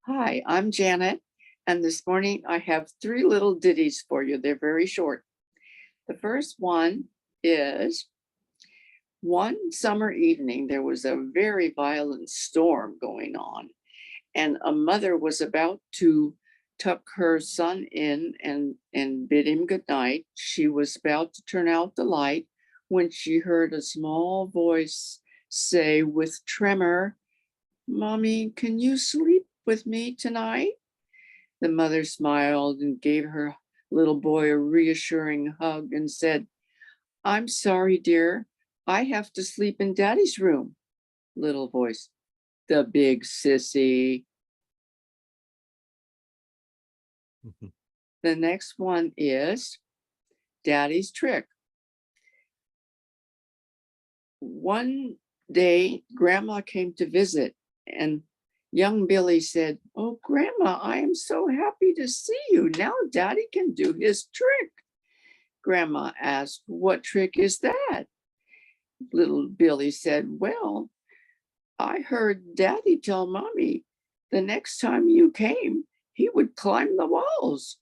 Hi, I'm Janet, and this morning I have three little ditties for you. They're very short. The first one is, one summer evening, there was a very violent storm going on, and a mother was about to tuck her son in and bid him good night. She was about to turn out the light when she heard a small voice say with tremor, "Mommy, can you sleep with me tonight?" The mother smiled and gave her little boy a reassuring hug and said, "I'm sorry, dear. I have to sleep in Daddy's room." Little voice, "The big sissy." Mhm. The next one is Daddy's trick. One day, Grandma came to visit, and young Billy said, "Oh, Grandma, I am so happy to see you. Now Daddy can do his trick." Grandma asked, "What trick is that?" Little Billy said, "Well, I heard Daddy tell Mommy the next time you came, he would climb the walls."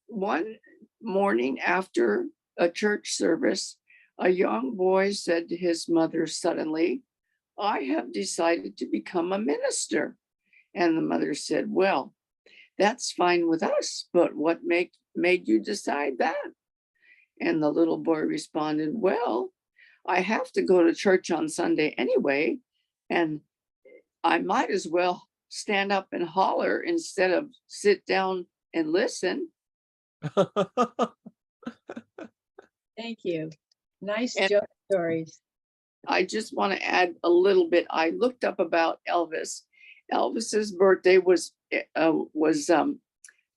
One morning after a church service, a young boy said to his mother suddenly, "I have decided to become a minister." And the mother said, "Well, that's fine with us, but what made you decide that?" And the little boy responded, "Well, I have to go to church on Sunday anyway, and I might as well stand up and holler instead of sit down and listen." Thank you. Nice And joke stories. I just want to add a little bit. I looked up about Elvis. Elvis's birthday was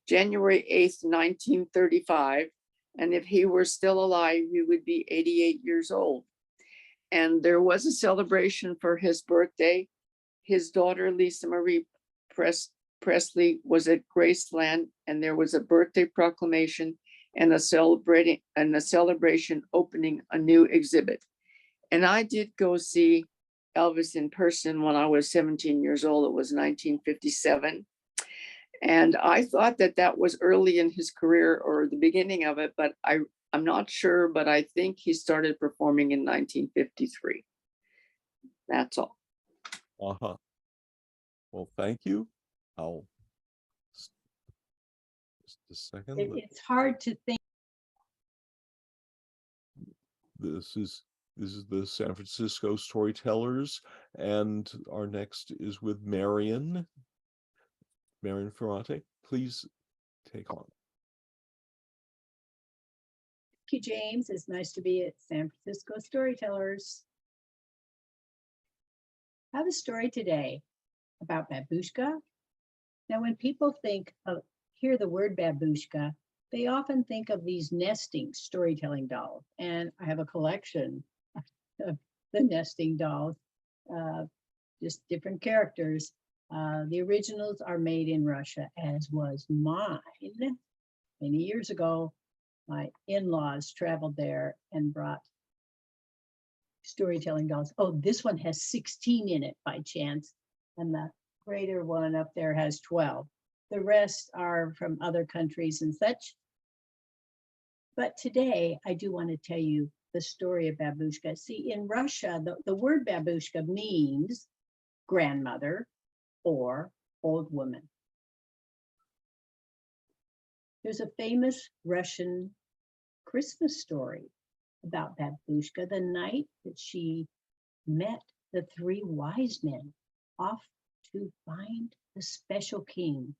January 8th, 1935. And if he were still alive, he would be 88 years old. And there was a celebration for his birthday. His daughter, Lisa Marie Presley, was at Graceland, and there was a birthday proclamation and a celebration opening a new exhibit. And I did go see Elvis in person when I was 17 years old. It was 1957. And I thought that that was early in his career or the beginning of it, but I'm not sure, but I think he started performing in 1953. That's all. Uh-huh. Well, thank you. I'll just a second. It's hard to think. This is the San Francisco Storytellers, and our next is with Marion. Marion Ferrante, please take on. Thank you, James. It's nice to be at San Francisco Storytellers. I have a story today about babushka. Now, when people hear the word babushka, they often think of these nesting storytelling dolls. And I have a collection of the nesting dolls, just different characters. The originals are made in Russia, as was mine. Many years ago, my in-laws traveled there and brought storytelling dolls. Oh, this one has 16 in it by chance, and the greater one up there has 12. The rest are from other countries and such. But today, I do want to tell you the story of babushka. See, in Russia, the word babushka means grandmother or old woman. There's a famous Russian Christmas story about babushka, the night that she met the three wise men off to find the special king.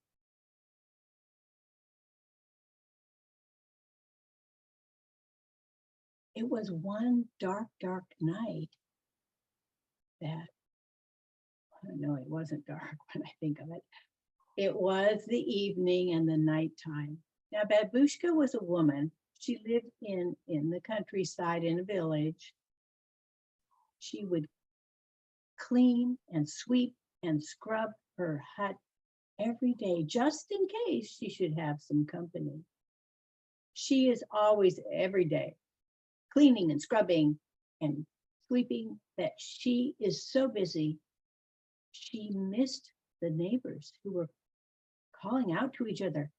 It was one dark, dark night that, I don't know, it wasn't dark when I think of it. It was the evening and the nighttime. Now, babushka was a woman. She lived in the countryside in a village. She would clean and sweep and scrub her hut every day, just in case she should have some company. She is always every day cleaning and scrubbing and sweeping that she is so busy. She missed the neighbors who were calling out to each other.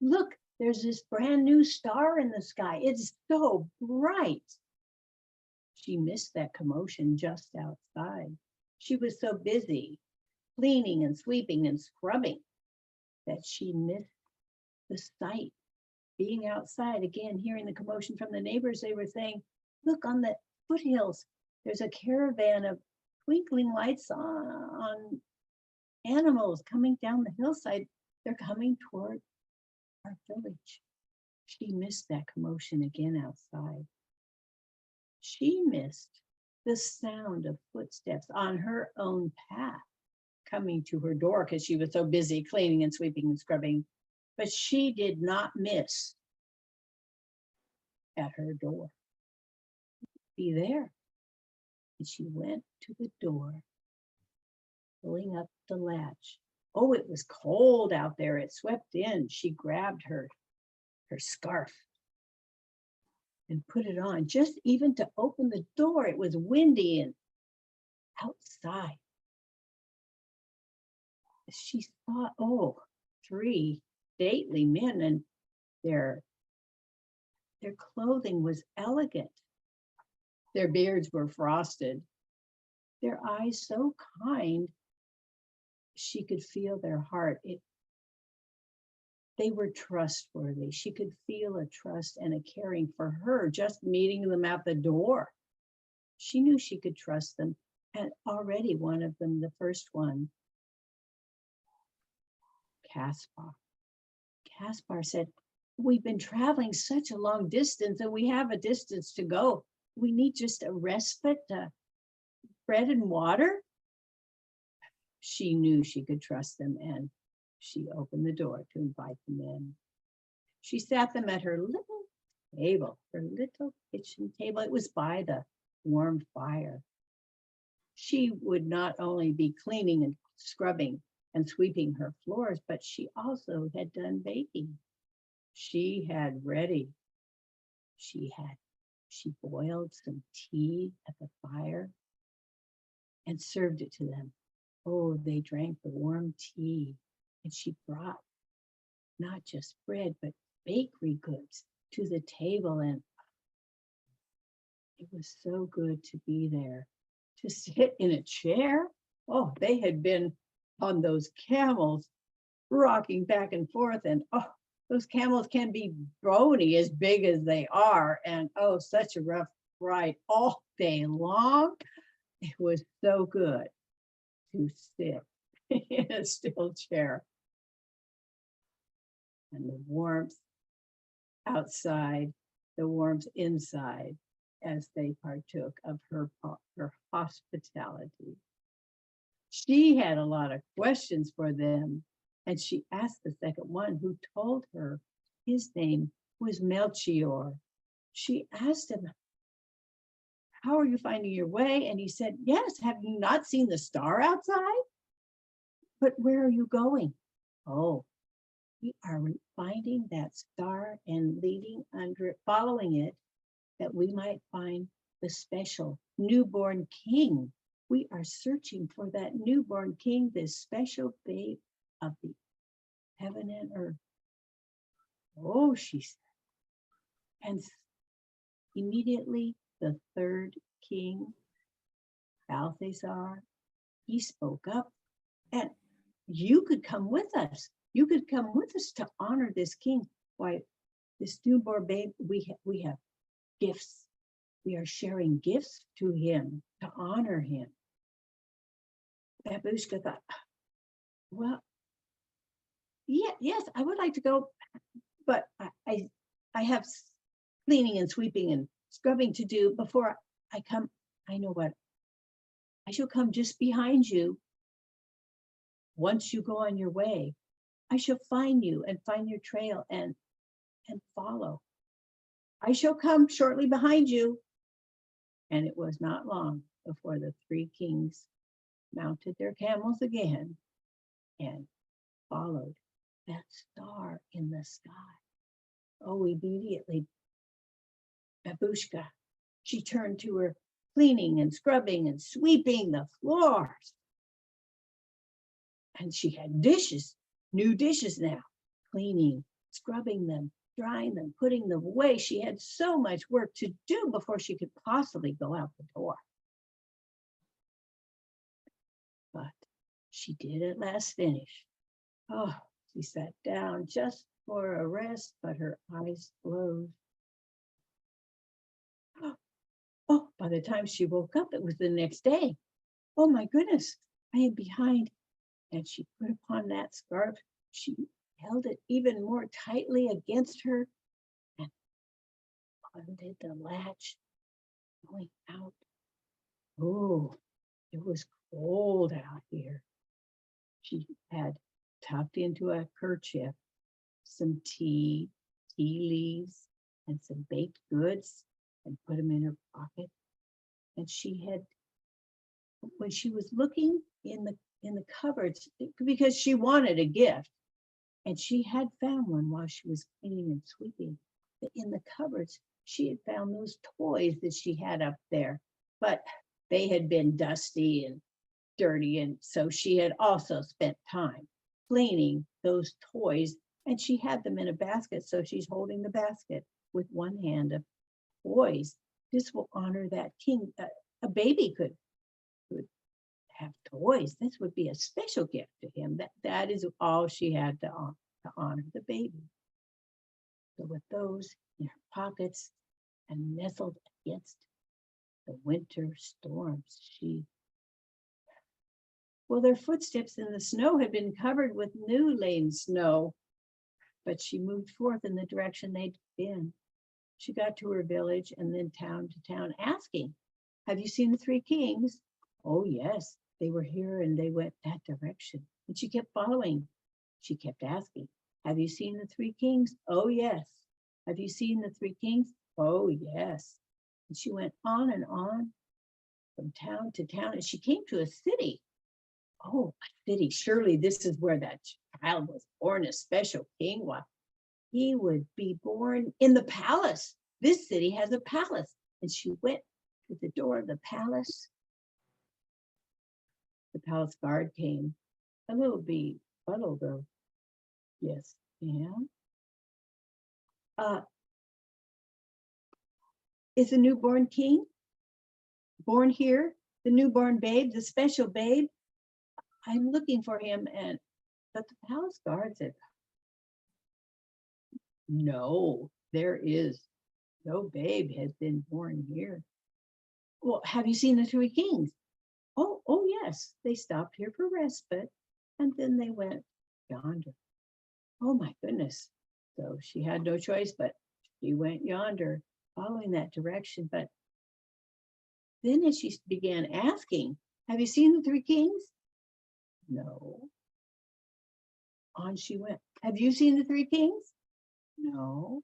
Look, there's this brand new star in the sky. It's so bright. She missed that commotion just outside. She was so busy cleaning and sweeping and scrubbing that she missed the sight. Being outside, again, hearing the commotion from the neighbors, they were saying, look, on the foothills, there's a caravan of twinkling lights on animals coming down the hillside. They're coming toward our village. She missed that commotion again outside. She missed the sound of footsteps on her own path coming to her door because she was so busy cleaning and sweeping and scrubbing. But she did not miss at her door. Be there. And she went to the door, pulling up the latch. Oh, it was cold out there. It swept in. She grabbed her scarf and put it on, just even to open the door. It was windy and outside. She saw, three stately men, and their clothing was elegant. Their beards were frosted. Their eyes so kind, she could feel their heart. They were trustworthy. She could feel a trust and a caring for her, just meeting them at the door. She knew she could trust them. And already one of them, the first one, Caspar said, we've been traveling such a long distance and we have a distance to go. We need just a respite, bread and water. She knew she could trust them, and she opened the door to invite them in. She sat them at her little table, her little kitchen table. It was by the warm fire. She would not only be cleaning and scrubbing and sweeping her floors, but she also had done baking. She had ready. She boiled some tea at the fire and served it to them. Oh, they drank the warm tea, and she brought not just bread, but bakery goods to the table. And it was so good to be there, to sit in a chair. Oh, they had been on those camels rocking back and forth. And those camels can be bony as big as they are. And such a rough ride all day long. It was so good to sit in a still chair. And the warmth outside, the warmth inside, as they partook of her hospitality. She had a lot of questions for them, and she asked the second one, who told her his name was Melchior. She asked him, how are you finding your way? And he said, yes, have you not seen the star outside? But where are you going? Oh, we are finding that star and leading under it, following it, that we might find the special newborn king. We are searching for that newborn king, this special babe of the heaven and earth. Oh, she said. And immediately the third king, Balthasar, he spoke up, and you could come with us. You could come with us to honor this king. Why, this newborn babe, we have gifts. We are sharing gifts to him to honor him. Babushka thought, well, yes, I would like to go, but I have cleaning and sweeping and scrubbing to do before I come. I know what. I shall come just behind you. Once you go on your way, I shall find you and find your trail and follow. I shall come shortly behind you. And it was not long before the three kings mounted their camels again and followed that star in the sky. Oh, immediately, Babushka, she turned to her cleaning and scrubbing and sweeping the floors. And she had dishes, new dishes now, cleaning, scrubbing them, drying them, putting them away. She had so much work to do before she could possibly go out the door. But she did at last finish. Oh, she sat down just for a rest, but her eyes closed. Oh, by the time she woke up, it was the next day. Oh my goodness, I am behind. And she put upon that scarf. She held it even more tightly against her and undid the latch, going out. Oh, it was cold out here. She had tucked into a kerchief some tea leaves, and some baked goods and put them in her pocket. And she had, when she was looking in the cupboards, because she wanted a gift, and she had found one while she was cleaning and sweeping. In the cupboards, she had found those toys that she had up there, but they had been dusty and dirty, and so she had also spent time cleaning those toys, and she had them in a basket, so she's holding the basket with one hand of toys. This will honor that king. A baby could have toys. This would be a special gift to him. That is all she had to honor the baby. So with those in her pockets and nestled against the winter storms, their footsteps in the snow had been covered with new laid snow, but she moved forth in the direction they'd been. She got to her village and then town to town asking, "Have you seen the three kings?" "Oh, yes, they were here and they went that direction." And she kept following. She kept asking, "Have you seen the three kings?" "Oh, yes." "Have you seen the three kings?" "Oh, yes." And she went on and on from town to town, and she came to a city. Oh, a city. Surely this is where that child was born, a special king. Why, he would be born in the palace. This city has a palace. And she went to the door of the palace. The palace guard came, a little befuddled though. "Yes, ma'am. Is the newborn king born here? The newborn babe, the special babe? I'm looking for him." But the palace guard said, "No, there is no babe has been born here." "Well, have you seen the three kings?" Oh, yes. They stopped here for respite, and then they went yonder." Oh my goodness. So she had no choice, but she went yonder, following that direction. But then as she began asking, "Have you seen the three kings?" "No." On she went. "Have you seen the three kings?" "No."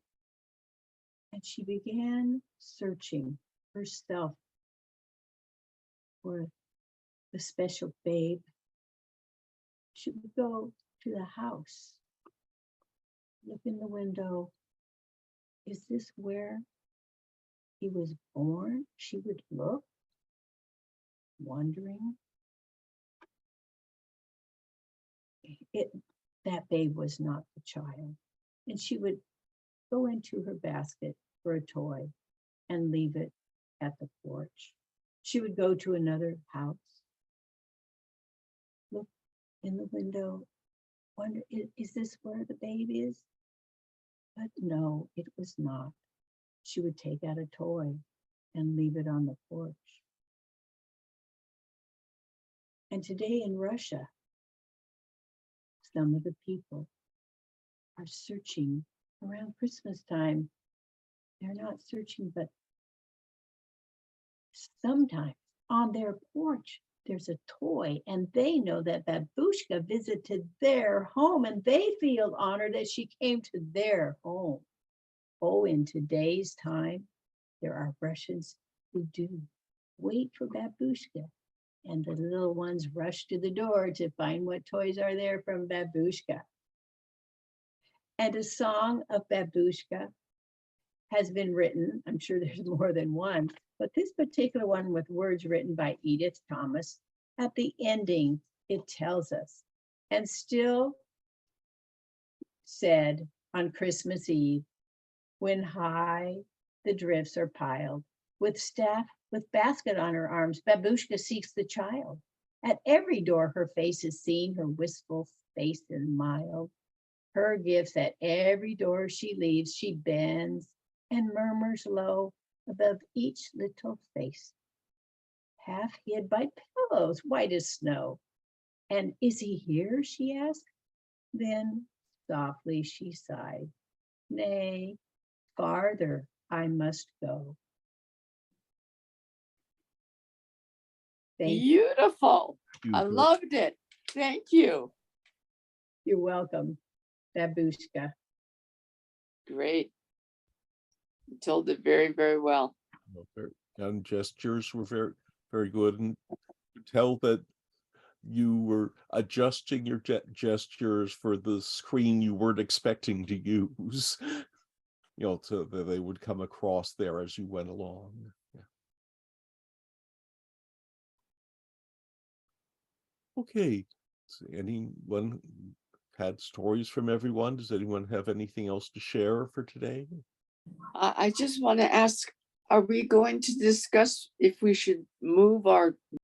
And she began searching herself for the special babe. She would go to the house, look in the window. Is this where he was born? She would look, wondering. That babe was not the child. And she would go into her basket for a toy and leave it at the porch. She would go to another house, look in the window, wonder, is this where the babe is? But no, it was not. She would take out a toy and leave it on the porch. And today in Russia, some of the people are searching around Christmas time. They're not searching, but sometimes on their porch, there's a toy, and they know that Babushka visited their home, and they feel honored that she came to their home. Oh, in today's time, there are Russians who do wait for Babushka, and the little ones rush to the door to find what toys are there from Babushka. And a song of Babushka has been written. I'm sure there's more than one, but this particular one with words written by Edith Thomas, at the ending, it tells us, and still said on Christmas Eve, when high the drifts are piled, with staff, with basket on her arms, Babushka seeks the child. At every door her face is seen, her wistful face and mild. Her gifts at every door she leaves, she bends and murmurs low above each little face, half hid by pillows white as snow. And is he here, she asked? Then softly she sighed, nay, farther I must go. Thank you. Beautiful. I Beautiful. loved it. Thank you. You're welcome, Babushka. Great. You told it very, very well. And gestures were very, very good, and you tell that you were adjusting your gestures for the screen you weren't expecting to use, so that they would come across there as you went along. Yeah. Okay, anyone had stories from everyone? Does anyone have anything else to share for today? I just want to ask, are we going to discuss if we should move our